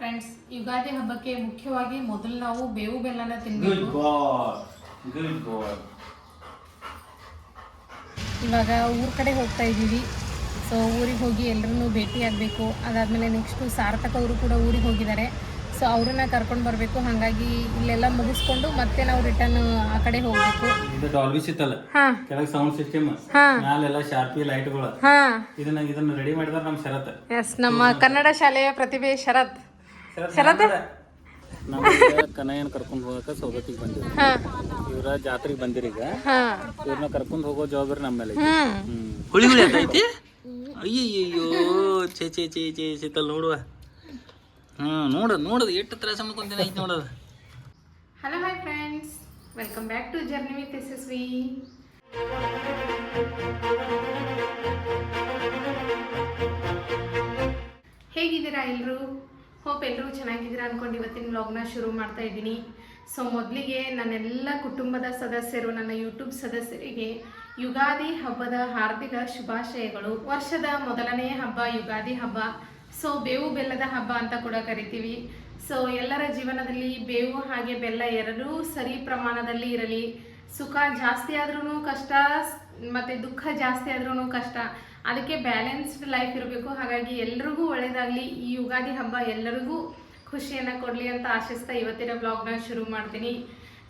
Friends, Ugadi ಹಬ್ಬಕ್ಕೆ ಮುಖ್ಯವಾಗಿ ಮೊದಲು ನಾವು ಬೇವು ಬೆಲ್ಲನ ತಿನ್ನಬೇಕು. ಇವಾಗ ಊರ ಕಡೆ ಹೋಗ್ತಾ ಇದ್ದೀವಿ. ಸೊ ಊರಿಗೆ ಹೋಗಿ ಎಲ್ಲರನ್ನೂ ಭೇಟಿ ಆಗಬೇಕು. ಅದಾದಮೇಲೆ ನೆಕ್ಸ್ಟು ಸಾರ್ಥಕ ಅವರು ಕೂಡ ಊರಿಗೆ ಹೋಗಿದ್ದಾರೆ. ಸೊ ಅವ್ರನ್ನ ಕರ್ಕೊಂಡು ಬರಬೇಕು. ಹಾಗಾಗಿ ಇಲ್ಲೆಲ್ಲ ಮುಗಿಸ್ಕೊಂಡು ಮತ್ತೆ ನಾವು ರಿಟರ್ನ್ ಆ ಕಡೆ ಹೋಗಬೇಕು. ಇದು ಡಾಲ್ಬಿ ಸಿತ್ತಲ್ಲ, ಕೆಳಗೆ ಸೌಂಡ್ ಸಿಸ್ಟಮ್, ಮ್ಯಾಲೆಲ್ಲ ಶಾರ್ಪಿ ಲೈಟ್ಗಳು. ಇದನ್ನ ರೆಡಿ ಮಾಡಿದಾರೆ ನಮ್ಮ ಶರತ್. ಎಸ್, ನಮ್ಮ ಕನ್ನಡ ಶಾಲೆಯ ಪ್ರತಿಭೆ ಶರತ್. ನಮ್ಮ ಕನ್ನಯ್ಯನ ಕರ್ಕೊಂಡು ಹೋಗಕ್ಕೆ ಸೌದತ್ತಿಗೆ ಬಂದಿರಿ. ಇವ್ರ ಜಾತ್ರೆಗೆ ಬಂದಿರಿ. ಈಗ ಇವ್ರನ್ನ ಕರ್ಕೊಂಡು ಹೋಗೋ ಜವಾಬ್ದಾರಿ ನಮ್ಮ ಮೇಲೆ. ಹುಳಿ ಹುಳಿ ಐತಿ. ಅಯ್ಯಯ್ಯೋ, ಚೇ ಚೇ ಚೇ ಚೇ ಸಿತ್ತಲ್ ನೋಡುವ. ನೋಡೋದು ಎಷ್ಟು ತ್ರಾಸ ಮಾಡ್ಕೊಂತೀನಿ ಐತಿ ನೋಡೋದು. Hello hi friends, welcome back to journey with Yashaswi. ಹೇಗಿದ್ದೀರಾ ಎಲ್ಲರೂ? ಹೋಪ್ ಎಲ್ಲರೂ ಚೆನ್ನಾಗಿದ್ದೀರಾ ಅಂದ್ಕೊಂಡು ಇವತ್ತಿನ ವ್ಲಾಗ್ನ ಶುರು ಮಾಡ್ತಾ ಇದ್ದೀನಿ. ಸೊ ಮೊದಲಿಗೆ ನನ್ನೆಲ್ಲ ಕುಟುಂಬದ ಸದಸ್ಯರು, ನನ್ನ ಯೂಟ್ಯೂಬ್ ಸದಸ್ಯರಿಗೆ ಯುಗಾದಿ ಹಬ್ಬದ ಹಾರ್ದಿಕ ಶುಭಾಶಯಗಳು. ವರ್ಷದ ಮೊದಲನೆಯ ಹಬ್ಬ ಯುಗಾದಿ ಹಬ್ಬ. ಸೊ ಬೇವು ಬೆಲ್ಲದ ಹಬ್ಬ ಅಂತ ಕೂಡ ಕರಿತೀವಿ. ಸೊ ಎಲ್ಲರ ಜೀವನದಲ್ಲಿ ಬೇವು ಹಾಗೆ ಬೆಲ್ಲ ಎರಡೂ ಸರಿ ಪ್ರಮಾಣದಲ್ಲಿ ಇರಲಿ. ಸುಖ ಜಾಸ್ತಿ ಆದ್ರೂ ಕಷ್ಟ, ಮತ್ತು ದುಃಖ ಜಾಸ್ತಿ ಆದ್ರೂ ಕಷ್ಟ. ಅದಕ್ಕೆ ಬ್ಯಾಲೆನ್ಸ್ಡ್ ಲೈಫ್ ಇರಬೇಕು. ಹಾಗಾಗಿ ಎಲ್ರಿಗೂ ಒಳ್ಳೆಯದಾಗಲಿ, ಈ ಯುಗಾದಿ ಹಬ್ಬ ಎಲ್ಲರಿಗೂ ಖುಷಿಯನ್ನು ಕೊಡಲಿ ಅಂತ ಆಶಿಸ್ತಾ ಇವತ್ತಿನ ಬ್ಲಾಗ್ನ ಶುರು ಮಾಡ್ತೀನಿ.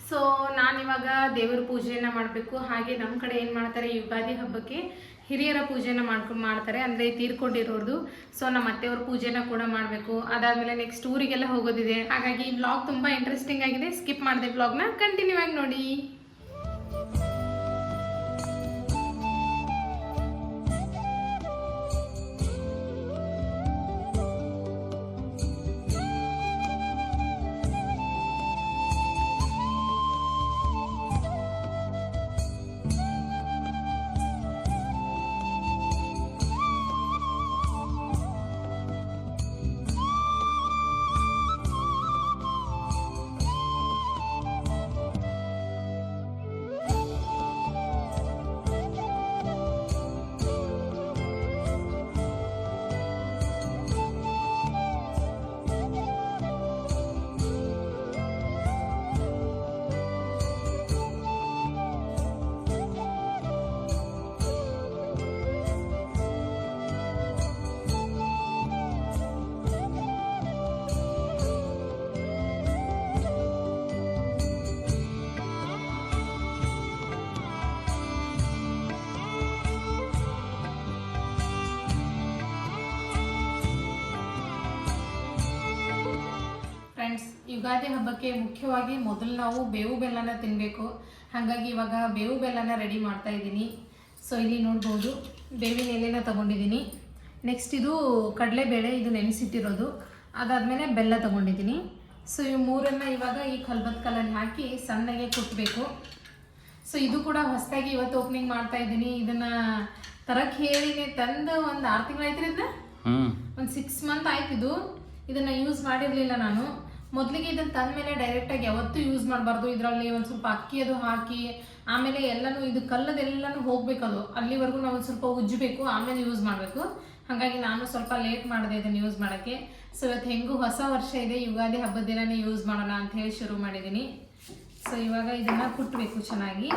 ಸೊ ನಾನಿವಾಗ ದೇವರ ಪೂಜೆಯನ್ನು ಮಾಡಬೇಕು. ಹಾಗೆ ನಮ್ಮ ಕಡೆ ಏನು ಮಾಡ್ತಾರೆ, ಯುಗಾದಿ ಹಬ್ಬಕ್ಕೆ ಹಿರಿಯರ ಪೂಜೆನ ಮಾಡ್ತಾರೆ, ಅಂದರೆ ತೀರ್ಕೊಂಡಿರೋದು. ಸೊ ನಮ್ಮ ಅತ್ತೆಯವ್ರ ಪೂಜೆನ ಕೂಡ ಮಾಡಬೇಕು. ಅದಾದಮೇಲೆ ನೆಕ್ಸ್ಟ್ ಊರಿಗೆಲ್ಲ ಹೋಗೋದಿದೆ. ಹಾಗಾಗಿ ಈ ಬ್ಲಾಗ್ ತುಂಬ ಇಂಟ್ರೆಸ್ಟಿಂಗ್ ಆಗಿದೆ. ಸ್ಕಿಪ್ ಮಾಡಿದೆ ಬ್ಲಾಗ್ನ ಕಂಟಿನ್ಯೂ ಆಗಿ ನೋಡಿ. ಫ್ರೆಂಡ್ಸ್, ಯುಗಾದಿ ಹಬ್ಬಕ್ಕೆ ಮುಖ್ಯವಾಗಿ ಮೊದಲು ನಾವು ಬೇವು ಬೆಲ್ಲನ ತಿನ್ನಬೇಕು. ಹಾಗಾಗಿ ಇವಾಗ ಬೇವು ಬೆಲ್ಲನ ರೆಡಿ ಮಾಡ್ತಾ ಇದ್ದೀನಿ. ಸೊ ಇಲ್ಲಿ ನೋಡ್ಬೋದು, ಬೇವಿನ ಎಲೆನ ತೊಗೊಂಡಿದ್ದೀನಿ. ನೆಕ್ಸ್ಟ್ ಇದು ಕಡಲೆಬೇಳೆ, ಇದು ನೆನೆಸಿಟ್ಟಿರೋದು. ಅದಾದಮೇಲೆ ಬೆಲ್ಲ ತೊಗೊಂಡಿದ್ದೀನಿ. ಸೊ ಇವು ಮೂರನ್ನು ಇವಾಗ ಈ ಕಲ್ಬತ್ ಕಲ್ಲಲ್ಲಿ ಹಾಕಿ ಸಣ್ಣಗೆ ಕುಟ್ಟಬೇಕು. ಸೊ ಇದು ಕೂಡ ಹೊಸದಾಗಿ ಇವತ್ತು ಓಪನಿಂಗ್ ಮಾಡ್ತಾ ಇದ್ದೀನಿ. ಇದನ್ನು ತರಕ್ಕೆ ಹೇಳಿನೇ ತಂದು ಒಂದು 6 ತಿಂಗಳು ಆಯ್ತು. ಇದನ್ನ ಒಂದು 6 ಮಂತ್ ಆಯ್ತು. ಇದನ್ನು ಯೂಸ್ ಮಾಡಿರಲಿಲ್ಲ ನಾನು. ಮೊದಲಿಗೆ ಇದನ್ನು ತಂದಮೇಲೆ ಡೈರೆಕ್ಟಾಗಿ ಯಾವತ್ತೂ ಯೂಸ್ ಮಾಡಬಾರ್ದು. ಇದರಲ್ಲಿ ಒಂದು ಸ್ವಲ್ಪ ಅಕ್ಕಿ ಅದು ಹಾಕಿ ಆಮೇಲೆ ಎಲ್ಲನೂ ಇದು ಕಲ್ಲದೆಲ್ಲನೂ ಹೋಗಬೇಕದು. ಅಲ್ಲಿವರೆಗೂ ನಾವು ಒಂದು ಸ್ವಲ್ಪ ಉಜ್ಜಬೇಕು, ಆಮೇಲೆ ಯೂಸ್ ಮಾಡಬೇಕು. ಹಾಗಾಗಿ ನಾನು ಸ್ವಲ್ಪ ಲೇಟ್ ಮಾಡಿದೆ ಇದನ್ನು ಯೂಸ್ ಮಾಡೋಕ್ಕೆ. ಸೊ ಇವತ್ತು ಹೆಂಗೂ ಹೊಸ ವರ್ಷ ಇದೆ, ಯುಗಾದಿ ಹಬ್ಬದ ದಿನನೇ ಯೂಸ್ ಮಾಡೋಣ ಅಂತ ಹೇಳಿ ಶುರು ಮಾಡಿದ್ದೀನಿ. ಸೊ ಇವಾಗ ಇದನ್ನು ಕುಟ್ಟಬೇಕು ಚೆನ್ನಾಗಿ.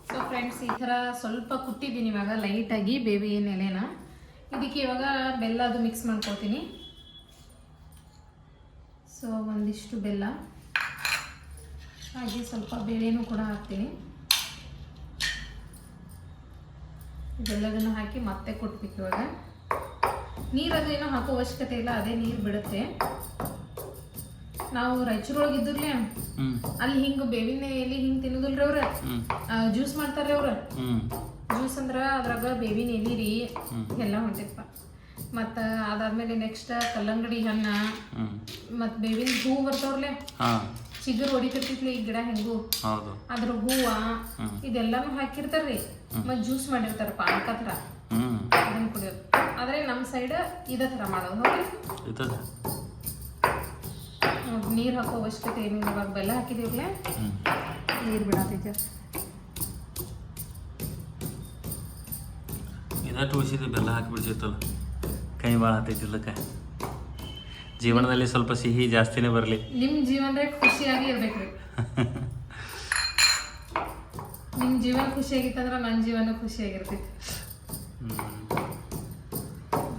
ಸೊ ಫ್ರೆಂಡ್ಸ್, ಈ ಥರ ಸ್ವಲ್ಪ ಕುಟ್ಟಿದ್ದೀನಿ ಇವಾಗ ಲೈಟಾಗಿ ಬೇವಿನ ಎಲೆನ. ಇದಕ್ಕೆ ಇವಾಗ ಬೆಲ್ಲ ಅದು ಮಿಕ್ಸ್ ಮಾಡ್ಕೊಳ್ತೀನಿ. ಸೊ ಒಂದಿಷ್ಟು ಬೆಲ್ಲ ಹಾಗೆ ಸ್ವಲ್ಪ ಬೇಳೆನೂ ಕೂಡ ಹಾಕ್ತೀನಿ. ಬೆಲ್ಲದನ್ನು ಹಾಕಿ ಮತ್ತೆ ಕುಟ್ಬೇಕು. ಇವಾಗ ನೀರದು ಏನೋ ಹಾಕೋ ಅವಶ್ಯಕತೆ ಇಲ್ಲ, ಅದೇ ನೀರು ಬಿಡುತ್ತೆ. ನಾವು ರಾಯಚೂರೊಳಗೆ ಇದ್ದಿರ್ಲಿ, ಅಲ್ಲಿ ಹಿಂಗೆ ಬೇವಿನ ಎಲೆ ಹಿಂಗೆ ತಿನ್ನೋದಿಲ್ರಿ ಅವ್ರ, ಜ್ಯೂಸ್ ಮಾಡ್ತಾರ್ರಿ ಅವ್ರ. ಜ್ಯೂಸ್ ಅಂದ್ರೆ ಅದ್ರಾಗ ಬೇವಿನ ಎಲೆ ರೀ ಎಲ್ಲ ಹೊಂಟೈತಪ್ಪ. ಮತ್ತು ಅದಾದ್ಮೇಲೆ ನೆಕ್ಸ್ಟ್ ಕಲ್ಲಂಗಡಿ ಹಣ್ಣು, ಮತ್ತು ಬೇವಿನ ಹೂವು ಬರ್ತಾವ್ರಲ್ಲೇ, ಚಿಗುರು ಹೊಡಿತಿರ್ತಿತ್ಲಿ ಈ ಗಿಡ ಹೆಂಗು, ಅದ್ರ ಹೂವು ಇದೆಲ್ಲಾನು ಹಾಕಿರ್ತಾರ್ರಿ. ಮತ್ತು ಜ್ಯೂಸ್ ಮಾಡಿರ್ತಾರೆ ಪಾನಕ ಥರ, ಅದನ್ನು ಕುಡಿಯೋದು. ಆದರೆ ನಮ್ಮ ಸೈಡ್ ಇದೇ ಥರ ಮಾಡೋದು. ಹೋಗಿ ನೀರು ಹಾಕೋ ಅವಶ್ಯಕತೆ ಏನು. ಇವಾಗ ಬೆಲ್ಲ ಹಾಕಿದೀವ್ರಲ್ಲೇ, ನೀರು ಬಿಡತೈತೆ. ತುಳಸಿದ ಬೆಲ್ಲ ಹಾಕಿ ಬಿಡ್ಸಿರ್ತಲ್ಲ, ಕೈ ಭಾಳ ಹತ್ತೈತಿ ಇದಕ್ಕೆ. ಜೀವನದಲ್ಲಿ ಸ್ವಲ್ಪ ಸಿಹಿ ಜಾಸ್ತಿನೇ ಬರಲಿ. ನಿಮ್ಮ ಜೀವನದಾಗ ಖುಷಿಯಾಗಿ ಇರ್ಬೇಕ್ರಿ. ನಿಮ್ಮ ಜೀವನ ಖುಷಿಯಾಗಿತ್ತಂದ್ರೆ ನನ್ನ ಜೀವನ ಖುಷಿಯಾಗಿರ್ತೈತಿ.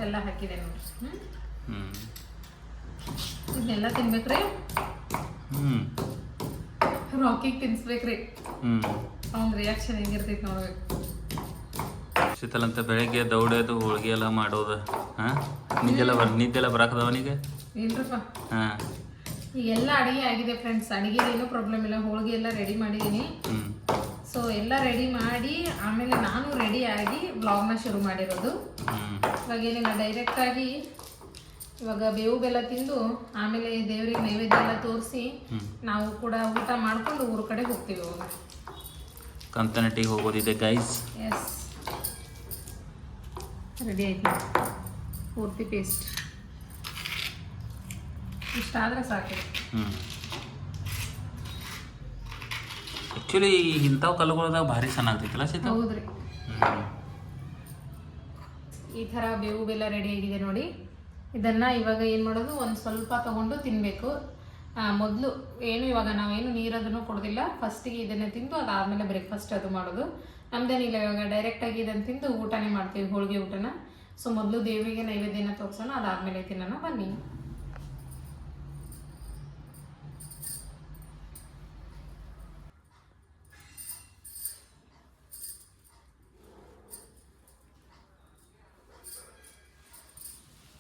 ಬೆಲ್ಲ ಹಾಕಿದೆ ನೋಡ್ರಿ. ಇದನ್ನೆಲ್ಲ ತಿನ್ಬೇಕ್ರಿ. ರಾಕಿಗೆ ತಿನ್ಸ್ಬೇಕ್ರಿ. ಅವ್ನ ರಿಯಾಕ್ಷನ್ ಹೆಂಗಿರ್ತೈತಿ ನೋಡ್ಬೇಕು. ಶೀತಲ್ ಅಂತ ಬೆಳಗ್ಗೆ ದೌಡೋದು ಹೋಳಿಗೆ ಎಲ್ಲ ಮಾಡೋದು. ನಿದ್ದೆಲ್ಲ ಬರಾಕದ ಅವನಿಗೆ? ಇಲ್ರಪ್ಪ. ಈಗೆಲ್ಲ ಅಡಿಗೆ ಆಗಿದೆ ಫ್ರೆಂಡ್ಸ್. ಅಡಿಗೆ ಏನೂ ಪ್ರಾಬ್ಲಮ್ ಇಲ್ಲ. ಹೋಳಿಗೆ ಎಲ್ಲ ರೆಡಿ ಮಾಡಿದ್ದೀನಿ. ಸೊ ಎಲ್ಲ ರೆಡಿ ಮಾಡಿ ಆಮೇಲೆ ನಾನು ರೆಡಿ ಆಗಿ ವ್ಲಾಗ್ನ ಶುರು ಮಾಡಿರೋದು. ಇವಾಗ ಏನಿಲ್ಲ, ಡೈರೆಕ್ಟಾಗಿ ಇವಾಗ ಬೇವು ಬೆಲ್ಲ ತಿಂದು ಆಮೇಲೆ ದೇವ್ರಿಗೆ ನೈವೇದ್ಯ ಎಲ್ಲ ತೋರಿಸಿ ನಾವು ಕೂಡ ಊಟ ಮಾಡ್ಕೊಂಡು ಊರ ಕಡೆ ಹೋಗ್ತೀವಿ. ಇವಾಗ ಕಂತನಟ್ಟಿಗೆ ಹೋಗೋದಿದೆ ಗೈಸ್. ಎಸ್, ರೆಡಿ ಆಯ್ತು ಪೂರ್ತಿ ಪೇಸ್ಟ್. ಇಷ್ಟಾದ್ರೆ ಸಾಕು. ಆ್ಯಕ್ಚುಲಿ ಇಂಥವು ಕಲ್ಲುಗಳದಾಗ ಭಾರಿ ಚೆನ್ನಾಗ್ತೈತಲ್ಲ ಸೀತಾ? ಹೌದ್ರಿ. ಈ ಥರ ಬೇವು ಬೆಲ್ಲ ರೆಡಿ ಆಗಿದೆ ನೋಡಿ. ಇದನ್ನು ಇವಾಗ ಏನು ಮಾಡೋದು, ಒಂದು ಸ್ವಲ್ಪ ತೊಗೊಂಡು ತಿನ್ನಬೇಕು. ಮೊದಲು ಏನು ಇವಾಗ ನಾವೇನು ನೀರದನ್ನು ಕೊಡೋದಿಲ್ಲ. ಫಸ್ಟಿಗೆ ಇದನ್ನೇ ತಿಂದು ಅದಾದಮೇಲೆ ಬ್ರೇಕ್ಫಾಸ್ಟ್ ಅದು ಮಾಡೋದು. ನಮ್ದೇನಿಲ್ಲ, ಇವಾಗ ಡೈರೆಕ್ಟಾಗಿ ಇದನ್ನು ತಿಂದು ಊಟನೇ ಮಾಡ್ತೀವಿ, ಹೋಳಿಗೆ ಊಟನ. ಸೊ ಮೊದಲು ದೇವರಿಗೆ ನೈವೇದ್ಯನ ತೋರಿಸೋಣ, ಅದಾದಮೇಲೆ ತಿನ್ನೋಣ ಬನ್ನಿ.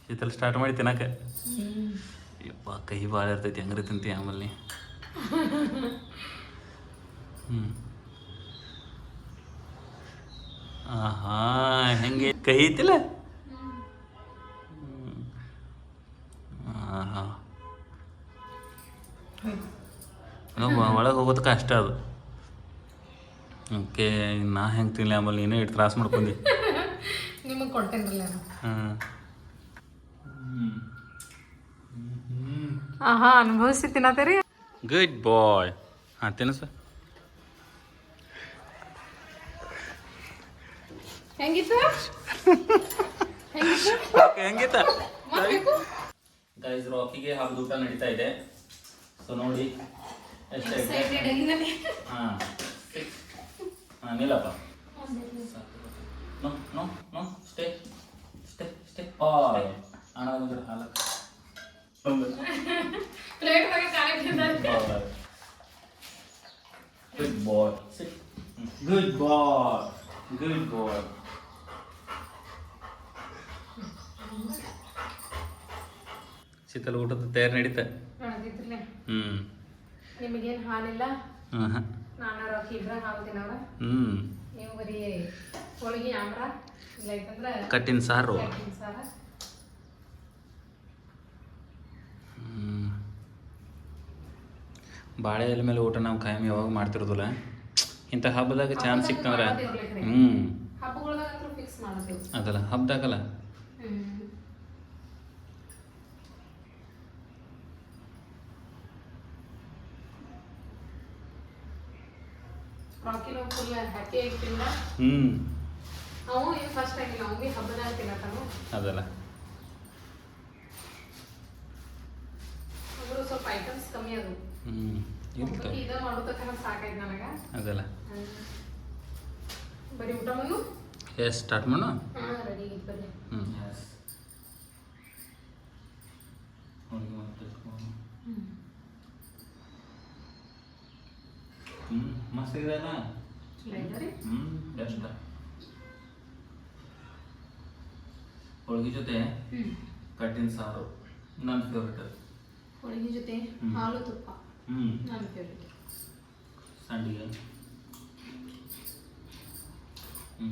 ಶೀತಲ್ ಸ್ಟಾರ್ಟ್ ಮಾಡಿ ತಿನ್ನಕ್ಕೆ. ಯಪ್ಪ ಕೈ ಭಾಳ ಇರ್ತೈತಿ, ಹೆಂಗ್ರಿ ತಿಂತಿ ಆಮೇಲೆ? ಆಹಾ, ಹೆಂಗೆ ಕಹಿ ಐತಿಲ್ಲ? ಆಹಾ, ಒಳಗೆ ಹೋಗೋದು ಕಷ್ಟ ಅದು. ಓಕೆ, ನಾ ಹೆಂಗೆ ತಿನ್ಲಿ ಆಮೇಲೆ? ನೀನೇ ಇಟ್ಟು ತ್ರಾಸ ಮಾಡ್ಕೊಂಡಿ. ನಿಮಗೆ ಕೊಡ್ತೇನ್ರಲ್ಲ. ಆಹಾ, ಅನುಭವಿಸಿ ತಿನ್ನತ್ತೀರಿ. ಗುಡ್ ಬಾಯ್. ಹಾಂ, ತಿನ್ನಸ. ಹೆಂಗಿತ್ತ? ಹೆಂಗಿತ್ತ? ಗೈಸ್, ರಾಕಿಗೆ ಹಬ್ಬದ ಊಟ ನಡೀತಾ ಇದೆ. ಸೊ ನೋಡಿ ಎಷ್ಟಾಗಿದೆ. ಹಾಂ ಹಾಂ, ನಿಲ್ಲಪ್ಪ. No no no, stay stay stay. ಹಣ ಬಂದ್ರೆ ಹಾಲಕ್ಕೆ Good boy. Sit. Good boy. Good boy. Sheetal ಊಟದ ತಯಾರಿ ನಡೀತಾ? ನಿಮಗೇನು ಹಾಲಿಲ್ಲ? ನಾನು ರಾಕಿ ಇಬ್ರ ಹಾಲು ತಿನ್ನವ್ರ. ನೀವು ಬರೀ ಹೋಳಿಗೆ ಆಮ್ರ, ಇಲ್ಲ ಯಾಕಂದ್ರೆ ಕಟ್ಟಿನ ಸಾರು. ಬಾಳೆ ಎಲೆ ಮೇಲೆ ಊಟ ನಾವು ಕಾಯಂ ಯಾವಾಗ ಮಾಡ್ತಿರೋದಿಲ್ಲ. ಇಂಥ ಹಬ್ಬದಾಗ ಚಾನ್ಸ್ ಸಿಕ್ತಂದ್ರೆ ಅದಲ್ಲ, ಹಬ್ಬದಾಗಲ್ಲ. ಅದಲ್ಲ, ಸ್ವಲ್ಪ ಐಟಮ್ಸ್ ಕಮ್ಮಿ ಅದು. ಅದಲ್ಲ, ಬರೀ ಊಟ ಮಾಡು. ಎಸ್, ಸ್ಟಾರ್ಟ್ ಮಾಡು. ರೆಡಿ ಬರ್ರಿ. ಮಸ್ತ್ ಇದೆಯಲ್ಲ? ಬೆಸ್ಟ್. ಹೋಳಿಗೆ ಜೊತೆ ಕಟ್ಟಿನ ಸಾರು ನನ್ನ ಫೇವ್ರೇಟ್. ಹೋಳಿಗೆ ಜೊತೆ ಹಾಲು ತುಪ್ಪ ನನ್ನ ಫೇವ್ರೇಟ್. ಸಂಡಿಗೆ,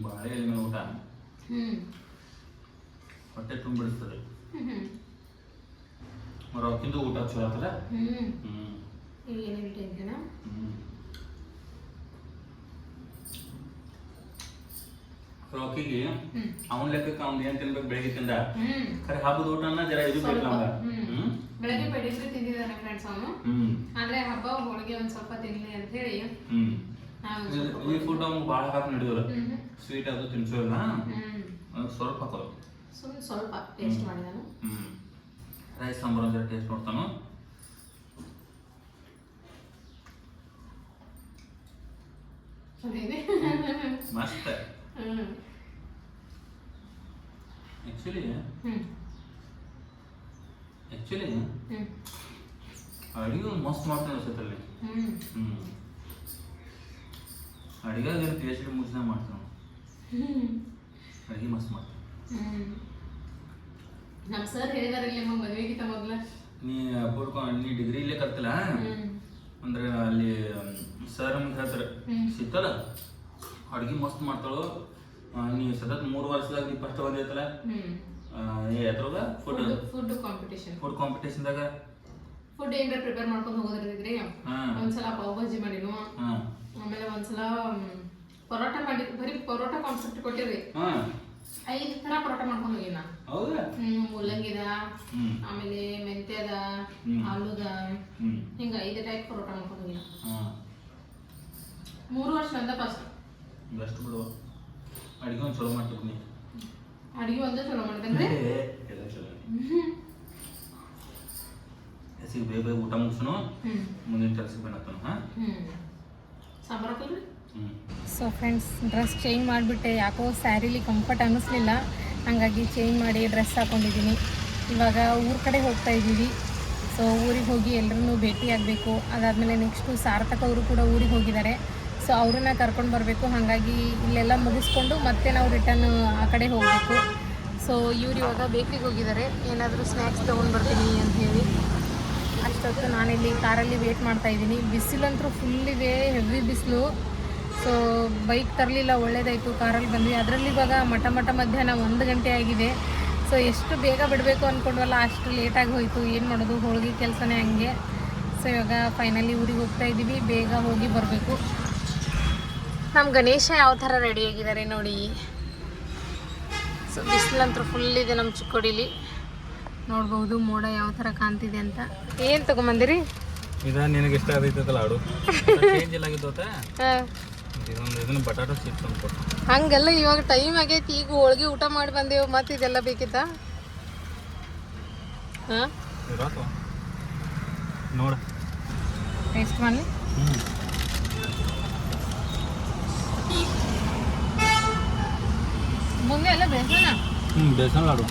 ಬಾಳೆ ಎಲೆ ಮೇಲೆ ಊಟ ಹೊಟ್ಟೆ ತುಂಬಿಡಿಸ್ತದೆ. ರಾಕಿಂದು ಊಟ ಚಲೋ ಆತಲ್ಲ? ಏನೇನು ಟೆನ್ಷನ್? ರಾಕಿಗೆ ಅವನ ಲೆಕ್ಕಕ್ಕೆ ಅವ್ನು ಏನ್ ತಿನ್ಬೇಕು ಬೆಳಿಗ್ಗೆ ತಿಂದ. ಖರೆ ಹಬ್ಬದ ಊಟನ ಜರ ಇದು ಬೇಕು ನಮ್ಗೆ. ಬೆಳಗ್ಗೆ ಪೆಡಿಗ್ರಿ ತಿಂದಿದ್ದಾನೆ ಫ್ರೆಂಡ್ಸ್ ಅವನು. ಆದ್ರೆ ಹಬ್ಬ ಹೋಳಿಗೆ ಒಂದ್ ಸ್ವಲ್ಪ ತಿನ್ಲಿ ಅಂತ ಹೇಳಿ ಈ ಫುಡ್ ಅವ್ನು ಭಾಳ ಹಾಕಿ ನಡೆಯೋಲ್ಲ. ಸ್ವೀಟ್ ಅದು ತಿನ್ಸೋಲ್ಲ, ಸ್ವಲ್ಪ ಹಾಕೋದು. ಸುಮ್ಮನೆ ಸ್ವಲ್ಪ ಟೇಸ್ಟ್ ಮಾಡಿ ನಾನು. ರೈಸ್ ಸಾಂಬಾರು ಒಂದ್ಸರಿ ಟೇಸ್ಟ್ ನೋಡ್ತಾನು. ಮಸ್ತ್. ಆಕ್ಚುಲಿ ಅಡಿಗೆ ಮಸ್ತ್ ಮಾಡ್ತಾನೆ ಅನ್ಸತ್ತಲ್ಲಿ. ಅಡಿಗೆ ಪಿ ಎಚ್ ಡಿ ಮುಗಿಸಿದ ಮಾಡ್ತಾನೆ, ಅಡಿಗೆ ಮಸ್ತ್ ಮಾಡ್ತಾನೆ. ನಮ್ಮ ಸರ್ ಹೇಳಿದಾರೆ ಇಲ್ಲಿ ಮದುವೆಗಿಂತ ಮೊದಲ ನೀ ಡಿಗ್ರಿ ಇಲ್ಲೇ ಕಲ್ತಿಲ್ಲ ಅಂದ್ರೆ ಅಲ್ಲಿ ಸರ್ ನಮ್ಗೆ ಹೇಳ್ತಾರೆ ಸಿಗ್ತಲ್ಲ ಅಡ್ಗೆ ಮಸ್ತ್ ಮಾಡ್ತಾಳು ನೀ ಸತತ್ 3 ವರ್ಷದಾಗ ನೀ ಫಸ್ಟ್ ಬಂದಿರ್ತಲ್ಲ ಎದ್ರಾಗ ಫುಡ್ ಕಾಂಪಿಟೇಷನ್ದಾಗ ಫುಡ್ ಏನಾರ ಪ್ರಿಪೇರ್ ಮಾಡ್ಕೊಂಡು ಹೋಗೋದ್ರಿದ್ರಿ ಒಂದ್ಸಲ ಪಾವ್ ಭಾಜಿ ಮಾಡಿನು, ಆಮೇಲೆ ಒಂದ್ಸಲ ಪರೋಟ ಮಾಡಿ ಬರೀ ಪರೋಟ ಕಾನ್ಸೆಪ್ಟ್ ಕೊಟ್ಟಿರಿ 5 ತರ ಪರೋಟ ಮಾಡ್ಕೊಂಡು ಹೋಗಿನ. ಮುಲ್ಲಂಗಿದ, ಆಮೇಲೆ ಮೆಂತ್ಯದ, ಆಲೂದ, ಹಿಂಗ 5 ಟೈಪ್ ಪರೋಟ ಮಾಡ್ಕೊಂಡು ಹೋಗಿನ. 3 ವರ್ಷ ಅಂದ ಫಸ್ಟ್ ಬೆಸ್ಟ್ ಬಿಡು. ಅಡಿಗೆ ಒಂದು ಚಲೋ ಮಾಡ್ತೀನಿ, ಅಡಿಗೆ ಒಂದೇ ಚಲೋ ಮಾಡ್ತೇನೆ. ಬೇಗ ಊಟ ಮುಗಿಸೋನು ಮುಂದಿನ ಕೆಲಸಕ್ಕೆ ಬಂದಾನು. ಸಾಂಬಾರು ಹಾಕಲ್ರಿ. ಸೊ ಫ್ರೆಂಡ್ಸ್, ಡ್ರೆಸ್ ಚೇಂಜ್ ಮಾಡಿಬಿಟ್ಟೆ. ಯಾಕೋ ಸ್ಯಾರಿಲಿ ಕಂಫರ್ಟ್ ಅನ್ನಿಸ್ಲಿಲ್ಲ, ಹಾಗಾಗಿ ಚೇಂಜ್ ಮಾಡಿ ಡ್ರೆಸ್ ಹಾಕ್ಕೊಂಡಿದ್ದೀನಿ. ಇವಾಗ ಊರ ಕಡೆ ಹೋಗ್ತಾ ಇದ್ದೀವಿ. ಸೊ ಊರಿಗೆ ಹೋಗಿ ಎಲ್ಲರನ್ನೂ ಭೇಟಿ ಆಗಬೇಕು. ಅದಾದಮೇಲೆ ನೆಕ್ಸ್ಟು ಸಾರ್ಥಕ ಅವರು ಕೂಡ ಊರಿಗೆ ಹೋಗಿದ್ದಾರೆ. ಸೊ ಅವ್ರನ್ನ ಕರ್ಕೊಂಡು ಬರಬೇಕು. ಹಾಗಾಗಿ ಇಲ್ಲೆಲ್ಲ ಮುಗಿಸ್ಕೊಂಡು ಮತ್ತೆ ನಾವು ರಿಟರ್ನ್ ಆ ಕಡೆ ಹೋಗಬೇಕು. ಸೊ ಇವ್ರು ಇವಾಗ ಬೇಕ್ರಿಗೆ ಹೋಗಿದ್ದಾರೆ, ಏನಾದರೂ ಸ್ನ್ಯಾಕ್ಸ್ ತೊಗೊಂಡು ಬರ್ತೀನಿ ಅಂತ ಹೇಳಿ. ಅಷ್ಟೊತ್ತು ನಾನಿಲ್ಲಿ ಕಾರಲ್ಲಿ ವೇಟ್ ಮಾಡ್ತಾಯಿದ್ದೀನಿ. ಬಿಸಿಲಂತೂ ಫುಲ್ ಇದೆ, ಹೆವಿ ಬಿಸಿಲು. ಸೊ ಬೈಕ್ ತರಲಿಲ್ಲ, ಒಳ್ಳೇದಾಯಿತು, ಕಾರಲ್ಲಿ ಬಂದ್ವಿ. ಅದರಲ್ಲಿ ಇವಾಗ ಮಠ ಮಧ್ಯಾಹ್ನ 1 ಗಂಟೆ ಆಗಿದೆ. ಸೊ ಎಷ್ಟು ಬೇಗ ಬಿಡಬೇಕು ಅಂದ್ಕೊಂಡ್ವಲ್ಲ ಅಷ್ಟು ಲೇಟಾಗಿ ಹೋಯಿತು. ಏನು ಮಾಡೋದು, ಹೋಳಿಗೆ ಕೆಲಸನೇ ಹಂಗೆ. ಸೊ ಇವಾಗ ಫೈನಲಿ ಊರಿಗೆ ಹೋಗ್ತಾ ಇದ್ದೀವಿ, ಬೇಗ ಹೋಗಿ ಬರಬೇಕು. ನಮ್ಮ ಗಣೇಶ ಯಾವ ಥರ ರೆಡಿಯಾಗಿದ್ದಾರೆ ನೋಡಿ. ಸೊ ಬಿಸಿಲಂತೂ ಫುಲ್ ಇದೆ ನಮ್ಮ ಚಿಕ್ಕೋಡಿಲಿ, ನೋಡ್ಬೋದು ಮೋಡ ಯಾವ ಥರ ಕಾಣ್ತಿದೆ ಅಂತ. ಏನು ತೊಗೊಂಬಂದಿರಿ? ನಿನಗೆ ಇಷ್ಟ ಆಗೈತಲ್ಲ ಆಡು ಚೇಂಜ್ ಇಲ್ಲ ಆಗಿತ್ತು. ಇದನ್ನು ಬಟಾಟೋ ಚಿಪ್ಸ್ ಅಂದ್ಕೊಟ್ಟು ಹಂಗೆಲ್ಲ ಇವಾಗ ಟೈಮ್ ಆಗೈತಿ. ಈಗ ಹೋಳಿಗೆ ಊಟ ಮಾಡಿ ಬಂದೇವು, ಮತ್ತೆ ಇದೆಲ್ಲ ಬೇಕಿತ್ತಾ? ಹಾಂ ನೋಡ ಟೇಸ್ಟ್ ಮಾಡಿ. ಮುಂದೆ ಎಲ್ಲ ಬೇಸನ ಬೇಸನ್ ಲಾಡು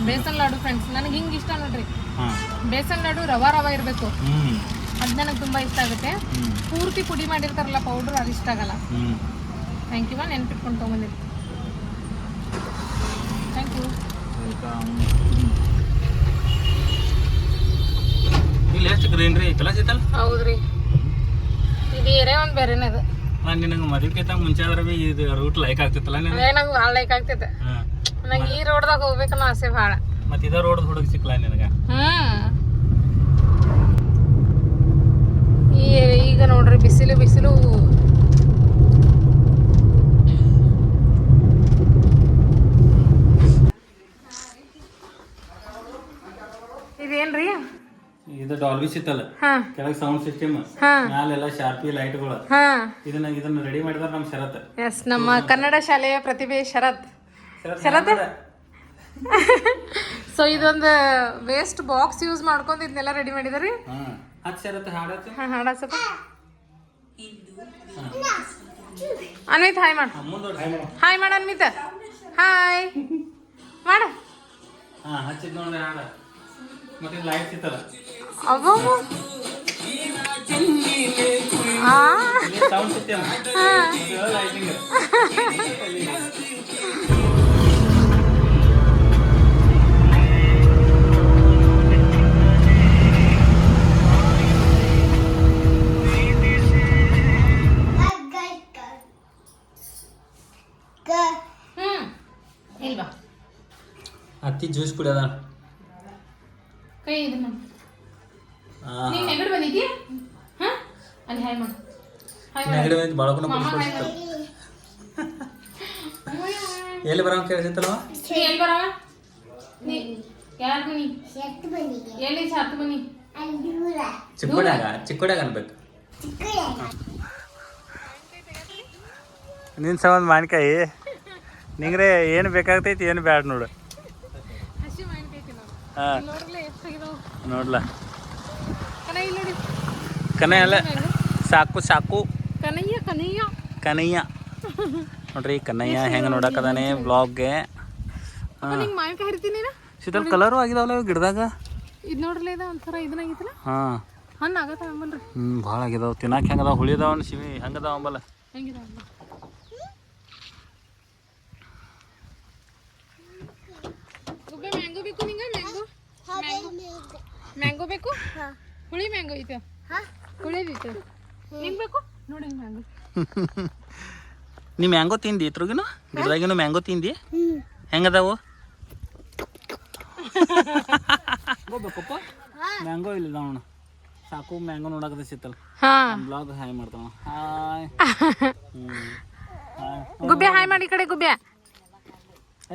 ಬೇಸನ್ ಲಾಡು ಫ್ರೆಂಡ್ಸ್ ನನಗೆ ಹಿಂಗೆ ಇಷ್ಟ ನೋಡ್ರಿ. ಬೇಸನ್ ಲಾಡು ರವಾ ಇರಬೇಕು, ಅದು ನನಗೆ ತುಂಬ ಇಷ್ಟ ಆಗುತ್ತೆ. ಪೂರ್ತಿ ಪುಡಿ ಮಾಡಿರ್ತಾರಲ್ಲ ಪೌಡ್ರ್, ಅದು ಇಷ್ಟ ಆಗಲ್ಲ. ಥ್ಯಾಂಕ್ ಯು, ನೆನ್ಪಿಟ್ಕೊಂಡು ತೊಗೊಂಬಂದಿರಿ. Thank you. ಇಲ್ಲಿ ಎಷ್ಟು ಗ್ರೀನ್ ರೀ ಕೆಲಸ ಐತಲ್ಲ? ಹೌದ್ರಿ, ಇದು ಏರೇ ಒಂದು ಬೇರೆನೇ ಅದು. ನಿನಗೆ ಮದುವೆಗಿಂತ ಮುಂಚೆ ಆದ್ರೆ ಭೀ ಇದು ರೂಟ್ ಲೈಕ್ ಆಗ್ತಿತ್ತಲ್ಲ? ನಂಗೆ ಭಾಳ ಲೈಕ್ ಆಗ್ತೈತೆ. ನಂಗೆ ಈ ರೋಡ್ದಾಗ ಹೋಗ್ಬೇಕನ್ನೋ ಆಸೆ ಭಾಳ. ಮತ್ತೆ ಇದೇ ರೋಡ್ ಹುಡುಗ ಸಿಕ್ಕಲ್ಲ ನಿನಗೆ? ಈಗ ನೋಡ್ರಿ ಬಿಸಿಲು ಇದೇನ್ರಿ? ಇದು ಡಾಲ್ಬಿ ಸಿತ್ತಲ್ಲ, ಕೆಳಗೆ ಸೌಂಡ್ ಸಿಸ್ಟಮ್, ಮ್ಯಾಲೆಲ್ಲ ಶಾರ್ಪಿ ಲೈಟ್ಗಳು. ಇದನ್ನ ರೆಡಿ ಮಾಡಿದಾರ ನಮ್ಮ ಶರತ್. ಎಸ್, ನಮ್ಮ ಕನ್ನಡ ಶಾಲೆಯ ಪ್ರತಿಭೆ ಶರತ್. ಸೊ ಇದೊಂದು ವೇಸ್ಟ್ ಬಾಕ್ಸ್ ಯೂಸ್ ಮಾಡ್ಕೊಂಡು ಇದನ್ನೆಲ್ಲ ರೆಡಿ ಮಾಡಿದಾರಿ. ಹಾಡಾಸಪ್ಪ ಅನ್ವಿತ್, ಹಾಯ್ ಮಾಡ. ಹಾಯ್ ಮಾಡ ಅನ್ವಿತ್, ಹಾಯ್ ಮಾಡ. ಮತ್ತೆ ಲೈಟ್ ಸಿತ್ತಲ್ಲ, ಅಬ್ಬೋ ಸೌಂಡ್ ಸಿಸ್ಟಮ್, ಲೈಟಿಂಗ್. ಇಲ್ವಾ ಅತ್ತಿ ಜ್ಯೂಸ್ ಕುಡಿಯೋದ ಕೈ ಇದು ಮಾಡು. ನೀನು ನೆಗಡಿ ಬಂದಿದ್ಯಾ? ಹಾಂ, ಅಲ್ಲಿ ಹಾಯ್ ಮಾಡು. ನೆಗಡಿ ಬಂದು ಬಾಳಕನ ಕುಡಿಸ್ಕೊಳ್ತಾರೆ. ಎಲ್ಲಿ ಬರೋ ಕೇಳಿಸಿತ್ತಲ್ವ? ಎಲ್ಲಿ ಬರವ? ನೀ ಯಾರು ಬನ್ನಿ? ಎಲ್ಲಿ ಹತ್ತು ಬನ್ನಿ? ಚಿಕ್ಕೋಡ್ಯಾಗ ಅನ್ಬೇಕು. ನಿನ್ನ ಸಂಬಂಧ ಮಾವಿನಕಾಯಿ ನಿಂಗ್ರೆ ಏನು ಬೇಕಾಗ್ತೈತಿ ಏನು ಬ್ಯಾಡ ನೋಡು. ಹಸಿ ಮಾವಿನಕಾಯಿ ತಿನ್ನೋದು. ಹಾಂ ನೋಡ್ರಲ್ಲ ಎಷ್ಟಾಗಿದಾವು. ನೋಡ್ಲ ಕನೈ ಇಲ್ಲಿ ನೋಡಿ. ಕನೈ ಅಲ್ಲ ಸಾಕು ಸಾಕು ಕನಯ್ಯ ಕನಯ್ಯ ಕನಯ್ಯ ನೋಡ್ರಿ ಕನ್ನಯ್ಯ ಹೆಂಗೆ ನೋಡಕದಾನೆ ಬ್ಲಾಗ್ಗೆ. ನಿಂಗೆ ಮಾವಿನಕಾಯಿ ಹರಿತೀನಿ ಶೀತಲ್ ಕಲರು ಆಗಿದಾವಲ್ಲ ಇವು ಗಿಡದಾಗ. ಇದು ನೋಡ್ರಲ್ಲ ಇದು ಒಂಥರ ಇದನ್ನಾಗಿತ್ತಲ್ಲ ಹಾಂ ಹಣ್ಣು ಆಗತ್ತ ಅಂಬಲ್ರಿ. ಭಾಳ ಆಗಿದಾವ ತಿನ್ನಾಕ ಹೆಂಗದಾವ ಹುಳಿದಾವ ಶಿವಿ ಹೆಂಗದಾವ ಅಂಬಲ್ಲ. ಹೆಂಗಿದೆ ಗುಬ್ಬೆ ಮ್ಯಾಂಗೋ ಬೇಕು ನಿಂಗೆ? ಮ್ಯಾಂಗೋ ಬೇಕು? ಹುಳಿ ಮ್ಯಾಂಗೋ ಐತೆ ಹುಳಿದೈತೆ ನಿಂಗೆ ಬೇಕು ನೋಡಿ ಮ್ಯಾಂಗೋ. ನೀ ಮ್ಯಾಂಗೋ ತಿಂದಿ ಇತ್ರುಗಿನು ಗಿಡದಾಗಿನು ಮ್ಯಾಂಗೋ ತಿಂದಿ ಹೆಂಗದಾವು? ಹೋಗ್ಬೇಕಪ್ಪ ಮ್ಯಾಂಗೋ ಇಲ್ಲ ನೋಣ ಸಾಕು ಮ್ಯಾಂಗೋ ನೋಡಕದ ಸಿತ್ತಲ್ಲ. ಬ್ಲಾಗ್ ಹಾಯ್ ಮಾಡ್ತಾವ. ಹಾಯ್ ಗುಬ್ಬೆ ಹಾಯ್ ಮಾಡಿ ಈ ಕಡೆ ಗುಬ್ಬೆ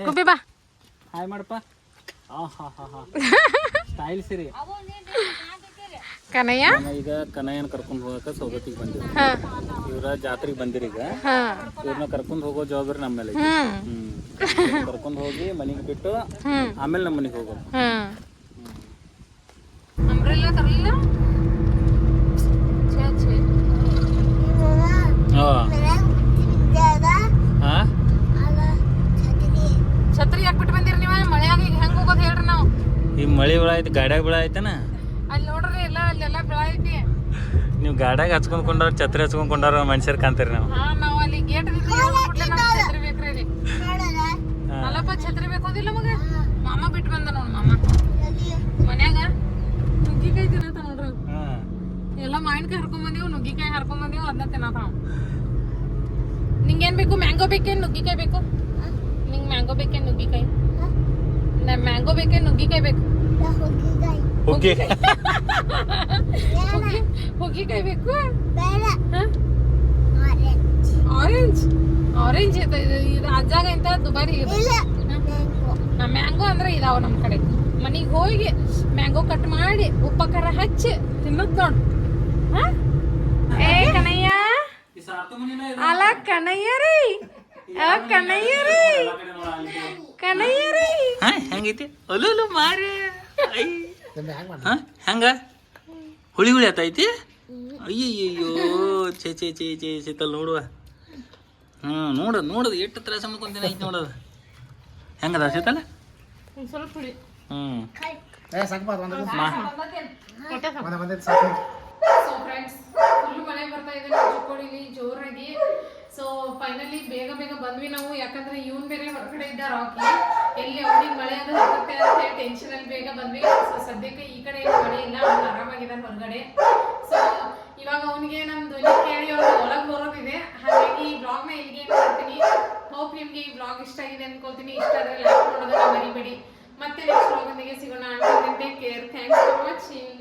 ಗುಬ್ಬೆ ಬಾ ಹಾಯ್ ಮಾಡಪ್ಪ. ಹಾ ಹಾ ಹಾ ಸ್ಟೈಲ್ ಸಿರಿ. ಕನಯ್ಯ ಈಗ ಕನಯ್ಯನ ಕರ್ಕೊಂಡು ಹೋಗಕ್ಕೆ ಸೌದತ್ತಿಗೆ ಬಂದಿರಿ. ಇವ್ರ ಜಾತ್ರೆಗೆ ಬಂದಿರಿ. ಈಗ ಇವ್ರನ್ನ ಕರ್ಕೊಂಡು ಹೋಗೋ ಜವಾಬ್ದಾರಿ ನಮ್ಮ ಮೇಲೆ ಐತಿ. ಕರ್ಕೊಂಡು ಹೋಗಿ ಮನೆಗೆ ಬಿಟ್ಟು ಆಮೇಲೆ ನಮ್ಮ ಮನೆಗೆ ಹೋಗೋದು. ಅಂಬ್ರೆಲ್ಲಾ ತರಲಿಲ್ಲ ಛತ್ರಿ ಹಾಕ್ಬಿಟ್ಟು ಬಂದಿರಿ ನೀವು. ಮಳೆಯಾಗ ಈಗ ಹೆಂಗ್ ಹೋಗೋದು ಹೇಳ್ರಿ ನಾವು? ಈ ಮಳೆ ಬೆಳ ಐತಿ ಗಾಡ್ಯಾಗ ಬೆಳ ಐತನ ಅಲ್ಲಿ ನೋಡ್ರಿ ಎಲ್ಲ ಅಲ್ಲೆಲ್ಲ ಬೆಳ ಐತಿ. ನೀವು ಗಾಡ್ಯಾಗ ಹಚ್ಕೊಂಡ್ಕೊಂಡವ್ರ ಛತ್ರಿ ಹಚ್ಕೊಂಡ್ಕೊಂಡವ್ರ ಮನುಷ್ಯರ್ ಕಾಣ್ತೀರಿ ನಾವು. ನಾವು ಅಲ್ಲಿ ಗೇಟ್ ಛತ್ರಿ ಬೇಕ್ರಿ ಇಲ್ಲಿ. ಅಲ್ಲಪ್ಪ ಛತ್ರಿ ಬೇಕೋದಿಲ್ಲ ಮಗ. ಮಾಮ ಬಿಟ್ಟು ಬಂದ ನೋಡ್ ಮಾಮ ಮನ್ಯಾಗ ನುಗ್ಗಿಕಾಯಿ ತಿನ್ನತ್ತ ನೋಡ್ರಿ. ಎಲ್ಲ ಮಾವಿನಕಾಯಿ ಹರ್ಕೊಂಡ್ ಬಂದೀವಿ ನುಗ್ಗಿಕಾಯಿ ಹರ್ಕೊಂಡ್ ಬಂದೀವಿ ಅದನ್ನ ತಿನ್ನತಾವ. ನಿಂಗೇನ್ ಬೇಕು? ಮ್ಯಾಂಗೋ ಬೇಕೇನು ನುಗ್ಗಿಕಾಯಿ ಬೇಕು? ನಿಂಗೆ ಮ್ಯಾಂಗೋ ಬೇಕೇನು ನುಗ್ಗಿಕಾಯಿ? ಮ್ಯಾಂಗೋ ಬೇಕೇನು ನುಗ್ಗಿಕಾಯಿ ಬೇಕು? ಹುಗ್ಗಿಕಾಯಿ ಬೇಕು? ಆರೆಂಜ್ ಆರೆಂಜ್ ಇದು ಅಜ್ಜಾಗ ಇಂತ ದುಬಾರಿ. ಮ್ಯಾಂಗೋ ಅಂದ್ರೆ ಇದಾವ ನಮ್ಮ ಕಡೆ. ಮನಿಗೆ ಹೋಗಿ ಮ್ಯಾಂಗೋ ಕಟ್ ಮಾಡಿ ಉಪ್ಪ ಖಾರ ಹಚ್ಚಿ ತಿನ್ನೋದ್ ನೋಡ್. ಏ ಕನಯ್ಯ ಅಲ್ಲ ಕನಯ್ಯ ರೀ ಕನಯ್ಯ ರೀ ಕನಯ್ಯ ರೀ ಹೆಂಗೈತಿ ಅಲ್ಲೂ ಮಾರಿ ಹೆಂಗ ಹುಳಿ ಹುಳಿ ಆತೈತಿ. ಅಯ್ಯಯ್ಯೋ ಚೇ ಚೇ ಚೇ ಚೇ ಚೇತಲ್ ನೋಡುವ. ನೋಡೋದು ಎಷ್ಟು ತ್ರಾಸ ಮಾಡ್ಕೊಂತೀನಿ ಐತಿ ನೋಡೋದು ಹೆಂಗದ ಶೀತಲ್. ಸ್ವಲ್ಪ ಹುಳಿ ಸೊ ಫ್ರೆಂಡ್ಸ್ ಫುಲ್ ಮಳೆ ಬರ್ತಾ ಇದೆ ನಮ್ಮ ಚಿಕ್ಕೋಡಿಲಿ ಜೋರಾಗಿ. ಸೊ ಫೈನಲಿ ಬೇಗ ಬೇಗ ಬಂದ್ವಿ ನಾವು. ಯಾಕಂದ್ರೆ ಇವನ್ ಬೇರೆ ಹೊರಗಡೆ ಇದ್ದ ರಾಕಿ ಎಲ್ಲಿ ಅವ್ನಿಗೆ ಮಳೆ ಅದು ಹೋಗುತ್ತೆ ಅಂತ ಹೇಳಿ ಟೆನ್ಷನ್ ಅಲ್ಲಿ ಬೇಗ ಬಂದ್ವಿ. ಸೊ ಸದ್ಯಕ್ಕೆ ಈ ಕಡೆ ಏನು ಮಳೆ ಇಲ್ಲ, ಅವ್ನು ಆರಾಮಾಗಿದ್ದಾನೆ ಹೊರಗಡೆ. ಸೊ ಇವಾಗ ಅವನಿಗೆ ನಮ್ಮ ಧ್ವನಿ ಕೇಳಿ ಅವ್ನು ಒಳಗೆ ಬರೋದಿದೆ. ಹಾಗಾಗಿ ಈ ಬ್ಲಾಗ್ನ ಇಲ್ಲಿಗೆ ಮಾಡ್ತೀನಿ. ಹೋಪ್ ನಿಮ್ಗೆ ಈ ಬ್ಲಾಗ್ ಇಷ್ಟ ಆಗಿದೆ ಅನ್ಕೊಳ್ತೀನಿ. ಇಷ್ಟ ಆದರೆ ಲೈಕ್ ಮಾಡೋದನ್ನ ಮರಿಬೇಡಿ. ಮತ್ತೆ ನೆಕ್ಸ್ಟ್ ಬ್ಲಾಗ್ ಒಂದಿಗೆ ಸಿಗೋಣ. Take care. Thanks for watching.